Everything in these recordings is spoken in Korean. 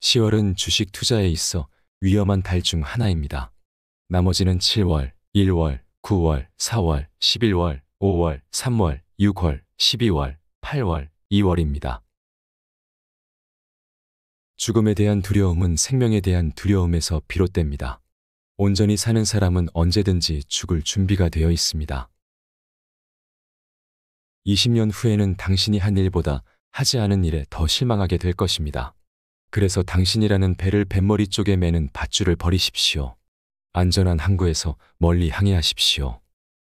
10월은 주식 투자에 있어 위험한 달 중 하나입니다. 나머지는 7월, 1월, 9월, 4월, 11월, 5월, 3월, 6월, 12월, 8월, 2월입니다. 죽음에 대한 두려움은 생명에 대한 두려움에서 비롯됩니다. 온전히 사는 사람은 언제든지 죽을 준비가 되어 있습니다. 20년 후에는 당신이 한 일보다 하지 않은 일에 더 실망하게 될 것입니다. 그래서 당신이라는 배를 뱃머리 쪽에 매는 밧줄을 버리십시오. 안전한 항구에서 멀리 항해하십시오.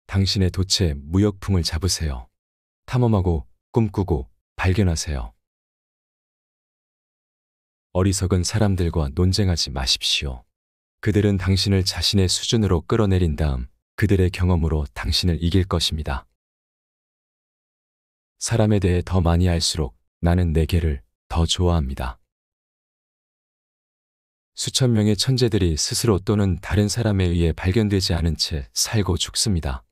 당신의 돛에 무역풍을 잡으세요. 탐험하고 꿈꾸고 발견하세요. 어리석은 사람들과 논쟁하지 마십시오. 그들은 당신을 자신의 수준으로 끌어내린 다음 그들의 경험으로 당신을 이길 것입니다. 사람에 대해 더 많이 알수록 나는 내게를 더 좋아합니다. 수천 명의 천재들이 스스로 또는 다른 사람에 의해 발견되지 않은 채 살고 죽습니다.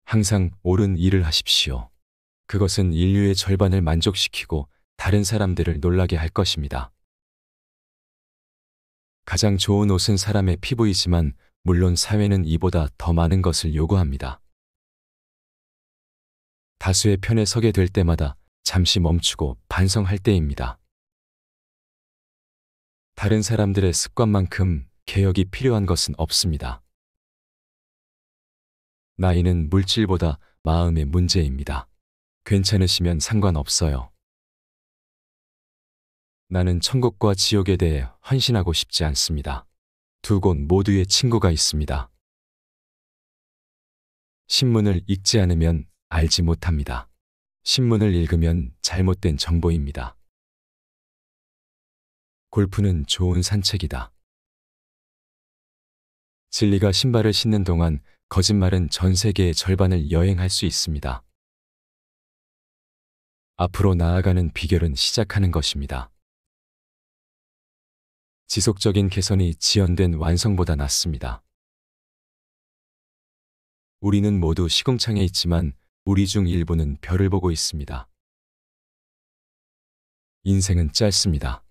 항상 옳은 일을 하십시오. 그것은 인류의 절반을 만족시키고 다른 사람들을 놀라게 할 것입니다. 가장 좋은 옷은 사람의 피부이지만 물론 사회는 이보다 더 많은 것을 요구합니다. 다수의 편에 서게 될 때마다 잠시 멈추고 반성할 때입니다. 다른 사람들의 습관만큼 개혁이 필요한 것은 없습니다. 나이는 물질보다 마음의 문제입니다. 괜찮으시면 상관없어요. 나는 천국과 지옥에 대해 헌신하고 싶지 않습니다. 두 곳 모두의 친구가 있습니다. 신문을 읽지 않으면 알지 못합니다. 신문을 읽으면 잘못된 정보입니다. 골프는 좋은 산책이다. 진리가 신발을 신는 동안 거짓말은 전 세계의 절반을 여행할 수 있습니다. 앞으로 나아가는 비결은 시작하는 것입니다. 지속적인 개선이 지연된 완성보다 낫습니다. 우리는 모두 시궁창에 있지만 우리 중 일부는 별을 보고 있습니다. 인생은 짧습니다.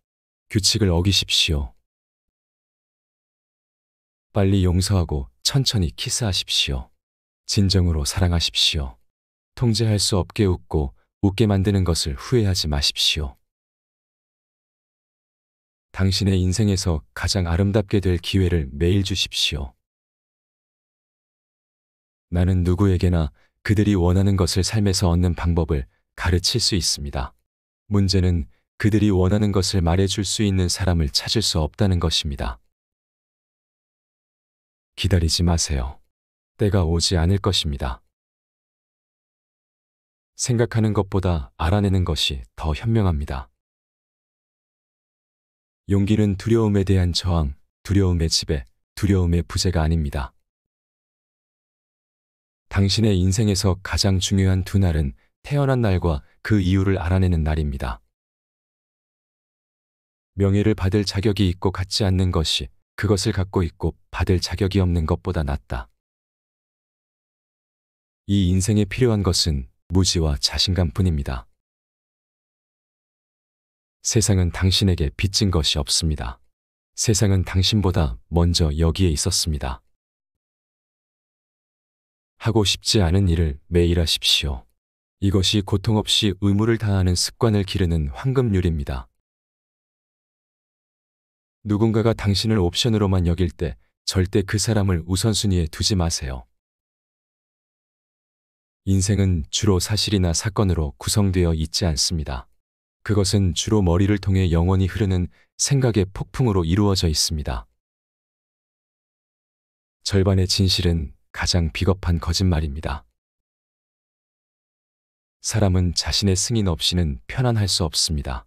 규칙을 어기십시오. 빨리 용서하고 천천히 키스하십시오. 진정으로 사랑하십시오. 통제할 수 없게 웃고 웃게 만드는 것을 후회하지 마십시오. 당신의 인생에서 가장 아름답게 될 기회를 매일 주십시오. 나는 누구에게나 그들이 원하는 것을 삶에서 얻는 방법을 가르칠 수 있습니다. 문제는 그들이 원하는 것을 말해줄 수 있는 사람을 찾을 수 없다는 것입니다. 기다리지 마세요. 때가 오지 않을 것입니다. 생각하는 것보다 알아내는 것이 더 현명합니다. 용기는 두려움에 대한 저항, 두려움의 지배, 두려움의 부재가 아닙니다. 당신의 인생에서 가장 중요한 두 날은 태어난 날과 그 이유를 알아내는 날입니다. 명예를 받을 자격이 있고 갖지 않는 것이 그것을 갖고 있고 받을 자격이 없는 것보다 낫다. 이 인생에 필요한 것은 무지와 자신감뿐입니다. 세상은 당신에게 빚진 것이 없습니다. 세상은 당신보다 먼저 여기에 있었습니다. 하고 싶지 않은 일을 매일 하십시오. 이것이 고통 없이 의무를 다하는 습관을 기르는 황금률입니다. 누군가가 당신을 옵션으로만 여길 때 절대 그 사람을 우선순위에 두지 마세요. 인생은 주로 사실이나 사건으로 구성되어 있지 않습니다. 그것은 주로 머리를 통해 영원히 흐르는 생각의 폭풍으로 이루어져 있습니다. 절반의 진실은 가장 비겁한 거짓말입니다. 사람은 자신의 승인 없이는 편안할 수 없습니다.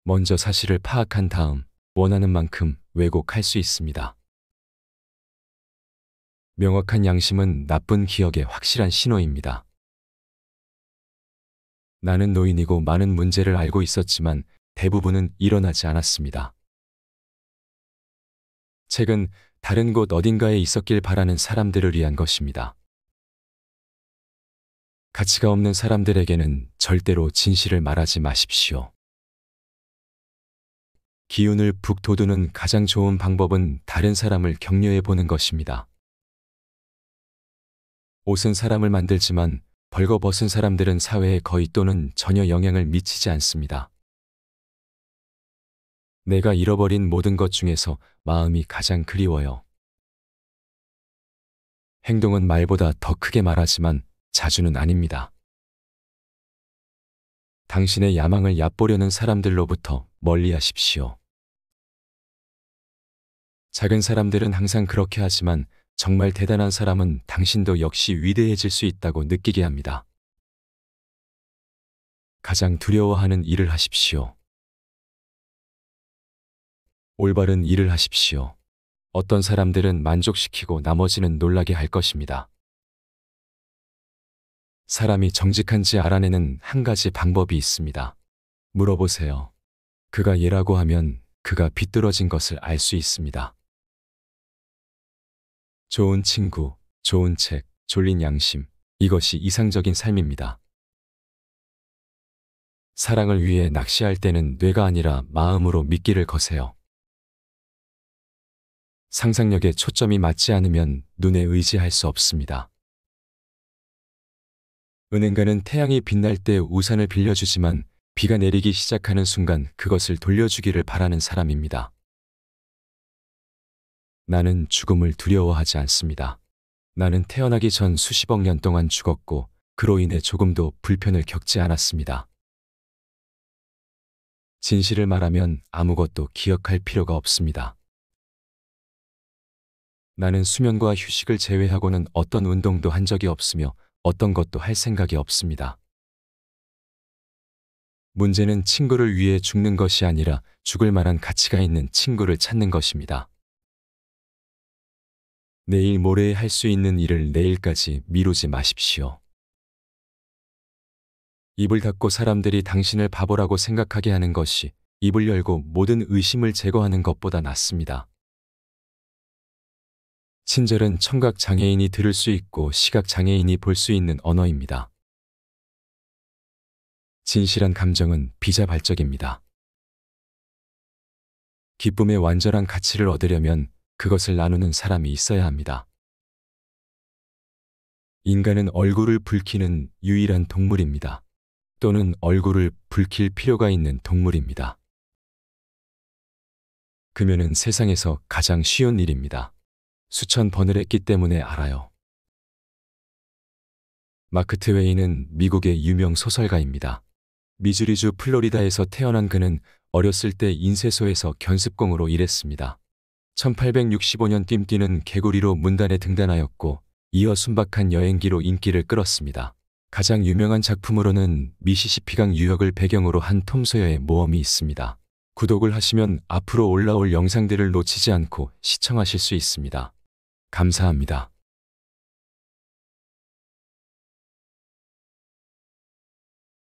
먼저 사실을 파악한 다음 원하는 만큼 왜곡할 수 있습니다. 명확한 양심은 나쁜 기억의 확실한 신호입니다. 나는 노인이고 많은 문제를 알고 있었지만 대부분은 일어나지 않았습니다. 책은 다른 곳 어딘가에 있었길 바라는 사람들을 위한 것입니다. 가치가 없는 사람들에게는 절대로 진실을 말하지 마십시오. 기운을 북돋우는 가장 좋은 방법은 다른 사람을 격려해 보는 것입니다. 옷은 사람을 만들지만 벌거벗은 사람들은 사회에 거의 또는 전혀 영향을 미치지 않습니다. 내가 잃어버린 모든 것 중에서 마음이 가장 그리워요. 행동은 말보다 더 크게 말하지만 자주는 아닙니다. 당신의 야망을 얕보려는 사람들로부터 멀리 하십시오. 작은 사람들은 항상 그렇게 하지만 정말 대단한 사람은 당신도 역시 위대해질 수 있다고 느끼게 합니다. 가장 두려워하는 일을 하십시오. 올바른 일을 하십시오. 어떤 사람들은 만족시키고 나머지는 놀라게 할 것입니다. 사람이 정직한지 알아내는 한 가지 방법이 있습니다. 물어보세요. 그가 얘라고 하면 그가 비뚤어진 것을 알 수 있습니다. 좋은 친구, 좋은 책, 졸린 양심, 이것이 이상적인 삶입니다. 사랑을 위해 낚시할 때는 뇌가 아니라 마음으로 미끼를 거세요. 상상력에 초점이 맞지 않으면 눈에 의지할 수 없습니다. 은행가는 태양이 빛날 때 우산을 빌려주지만 비가 내리기 시작하는 순간 그것을 돌려주기를 바라는 사람입니다. 나는 죽음을 두려워하지 않습니다. 나는 태어나기 전 수십억 년 동안 죽었고 그로 인해 조금도 불편을 겪지 않았습니다. 진실을 말하면 아무것도 기억할 필요가 없습니다. 나는 수면과 휴식을 제외하고는 어떤 운동도 한 적이 없으며 어떤 것도 할 생각이 없습니다. 문제는 친구를 위해 죽는 것이 아니라 죽을 만한 가치가 있는 친구를 찾는 것입니다. 내일 모레에 할 수 있는 일을 내일까지 미루지 마십시오. 입을 닫고 사람들이 당신을 바보라고 생각하게 하는 것이 입을 열고 모든 의심을 제거하는 것보다 낫습니다. 친절은 청각 장애인이 들을 수 있고 시각 장애인이 볼 수 있는 언어입니다. 진실한 감정은 비자발적입니다. 기쁨의 완전한 가치를 얻으려면 그것을 나누는 사람이 있어야 합니다. 인간은 얼굴을 붉히는 유일한 동물입니다. 또는 얼굴을 붉힐 필요가 있는 동물입니다. 금연은 세상에서 가장 쉬운 일입니다. 수천 번을 했기 때문에 알아요. 마크 트웨인은 미국의 유명 소설가입니다. 미주리주 플로리다에서 태어난 그는 어렸을 때 인쇄소에서 견습공으로 일했습니다. 1865년 뜀뛰는 개구리로 문단에 등단하였고 이어 순박한 여행기로 인기를 끌었습니다. 가장 유명한 작품으로는 미시시피강 유역을 배경으로 한 톰 소여의 모험이 있습니다. 구독을 하시면 앞으로 올라올 영상들을 놓치지 않고 시청하실 수 있습니다. 감사합니다.